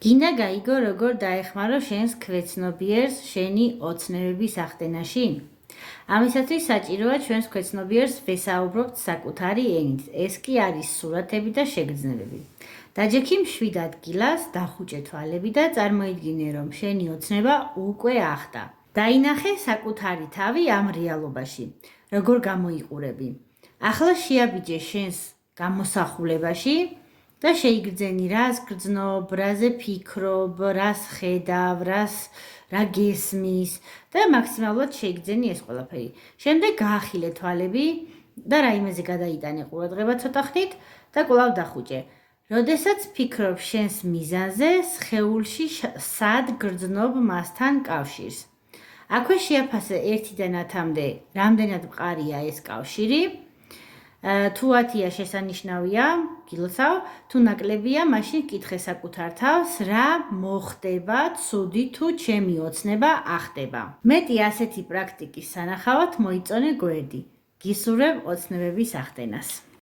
გინდა გაიგო როგორ დაეხმარო შენს ქვეცნობიერს შენი ოცნებების ახდენაში? ამისათვის საჭიროა ჩვენს ქვეცნობიერს ვესაუბრობთ საკუთარი ენით. ეს კი არის სურათები და შეგრძნებები. დაჯექი მშვიდ ადგილას, დახუჭე თვალები და წარმოიდგინე, რომ შენი ოცნება უკვე ახდა. დაინახე საკუთარი თავი ამ რეალობაში. როგორ გამოიყურები? ახლა შეაბიჯე შენს გამოსახულებაში და შეიგრძენი, რას გრძნობ, რაზე ფიქრობ, რას ხედავ, რა გესმის და მაქსიმალურად შეიგრძენი ეს ყველაფერი. შემდეგ გაახილე თვალები და რაიმეზე გადაიტანე ყურადღება ცოტა ხნით და კვლავ დახუჭე. როდესაც ფიქრობ შენს მიზანზე, სხეულში სად გრძნობ მასთან კავშირს. აქვე შეაფასე 1-დან 10-მდე, რამდენად მყარია ეს კავშირი. თუ 10-ია შესანიშნავია, გილოცავ, თუ ნაკლებია, მაშინ კითხე საკუთარ თავს, რა მოხდება ცუდი თუ ჩემი ოცნება ახდება. მეტი ასეთი პრაქტიკის სანახავად მოიწონე გვერდი. გისურვებ ოცნებების ახდენას.